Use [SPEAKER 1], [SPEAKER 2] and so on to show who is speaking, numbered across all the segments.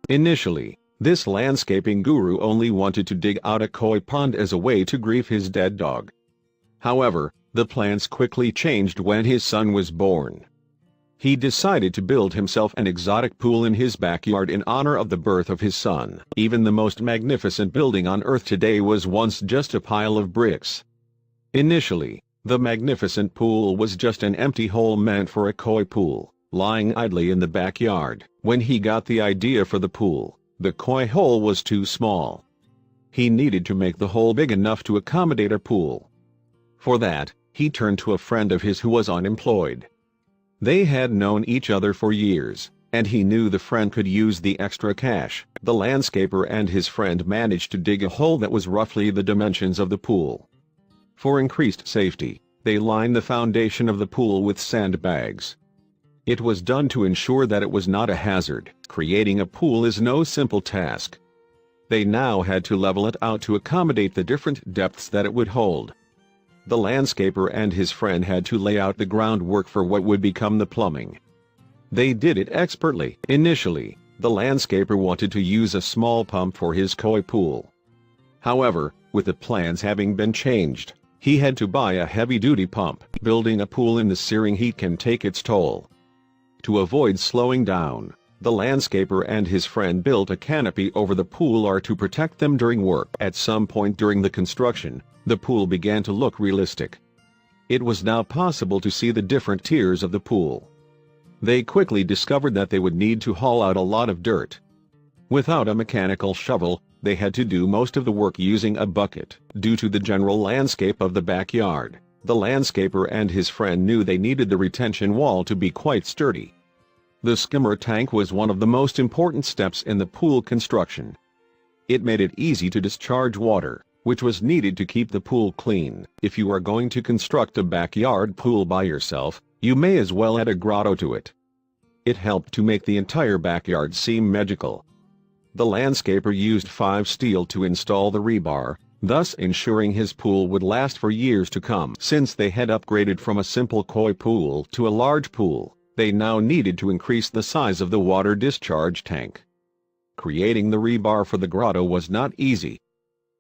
[SPEAKER 1] Initially, this landscaping guru only wanted to dig out a koi pond as a way to grieve his dead dog. However, the plans quickly changed when his son was born. He decided to build himself an exotic pool in his backyard in honor of the birth of his son. Even the most magnificent building on Earth today was once just a pile of bricks. Initially, the magnificent pool was just an empty hole meant for a koi pool, lying idly in the backyard. When he got the idea for the pool, the koi hole was too small. He needed to make the hole big enough to accommodate a pool. For that, he turned to a friend of his who was unemployed. They had known each other for years, and he knew the friend could use the extra cash. The landscaper and his friend managed to dig a hole that was roughly the dimensions of the pool. For increased safety, they lined the foundation of the pool with sandbags. It was done to ensure that it was not a hazard. Creating a pool is no simple task. They now had to level it out to accommodate the different depths that it would hold. The landscaper and his friend had to lay out the groundwork for what would become the plumbing. They did it expertly. Initially, the landscaper wanted to use a small pump for his koi pool. However, with the plans having been changed, he had to buy a heavy-duty pump. Building a pool in the searing heat can take its toll. To avoid slowing down, the landscaper and his friend built a canopy over the pool or to protect them during work. At some point during the construction, the pool began to look realistic. It was now possible to see the different tiers of the pool. They quickly discovered that they would need to haul out a lot of dirt. Without a mechanical shovel, they had to do most of the work using a bucket. Due to the general landscape of the backyard, the landscaper and his friend knew they needed the retention wall to be quite sturdy. The skimmer tank was one of the most important steps in the pool construction. It made it easy to discharge water, which was needed to keep the pool clean. If you are going to construct a backyard pool by yourself, you may as well add a grotto to it. It helped to make the entire backyard seem magical. The landscaper used 5 steel to install the rebar, thus ensuring his pool would last for years to come. Since they had upgraded from a simple koi pool to a large pool, they now needed to increase the size of the water discharge tank. Creating the rebar for the grotto was not easy.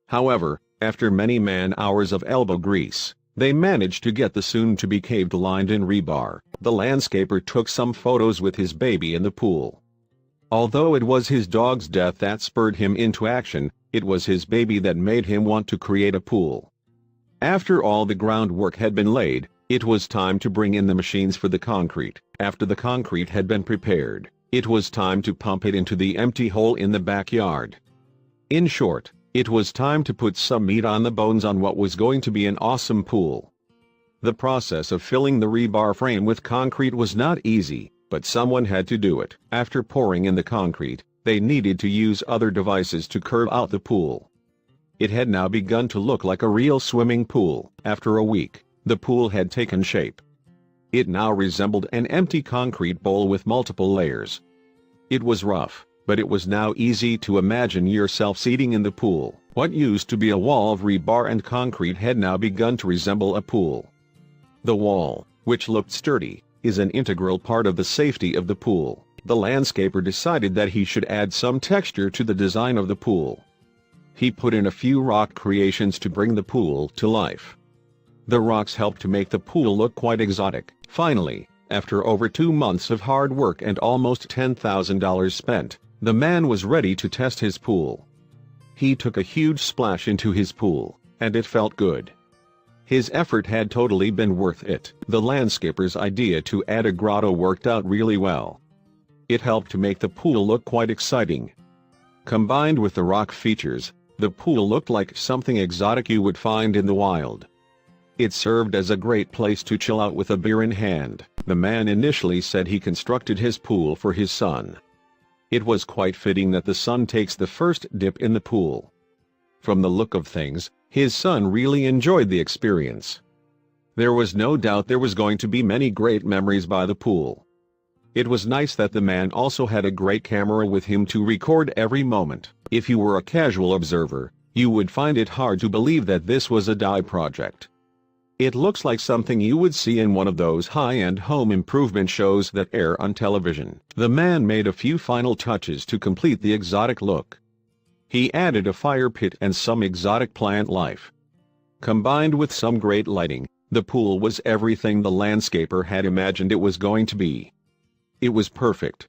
[SPEAKER 1] However, after many man-hours of elbow grease, they managed to get the soon-to-be cave lined-in rebar. The landscaper took some photos with his baby in the pool. Although it was his dog's death that spurred him into action, it was his baby that made him want to create a pool. After all the groundwork had been laid, it was time to bring in the machines for the concrete. After the concrete had been prepared, it was time to pump it into the empty hole in the backyard. In short, it was time to put some meat on the bones on what was going to be an awesome pool. The process of filling the rebar frame with concrete was not easy, but someone had to do it. After pouring in the concrete, they needed to use other devices to curve out the pool. It had now begun to look like a real swimming pool. After a week, the pool had taken shape. It now resembled an empty concrete bowl with multiple layers. It was rough, but it was now easy to imagine yourself seating in the pool. What used to be a wall of rebar and concrete had now begun to resemble a pool. The wall, which looked sturdy, is an integral part of the safety of the pool. The landscaper decided that he should add some texture to the design of the pool. He put in a few rock creations to bring the pool to life. The rocks helped to make the pool look quite exotic. Finally, after over 2 months of hard work and almost $10,000 spent, the man was ready to test his pool. He took a huge splash into his pool, and it felt good. His effort had totally been worth it. The landscaper's idea to add a grotto worked out really well. It helped to make the pool look quite exciting. Combined with the rock features, the pool looked like something exotic you would find in the wild. It served as a great place to chill out with a beer in hand. The man initially said he constructed his pool for his son. It was quite fitting that the son takes the first dip in the pool. From the look of things, his son really enjoyed the experience. There was no doubt there was going to be many great memories by the pool. It was nice that the man also had a great camera with him to record every moment. If you were a casual observer, you would find it hard to believe that this was a dye project. It looks like something you would see in one of those high-end home improvement shows that air on television. The man made a few final touches to complete the exotic look. He added a fire pit and some exotic plant life. Combined with some great lighting, the pool was everything the landscaper had imagined it was going to be. It was perfect.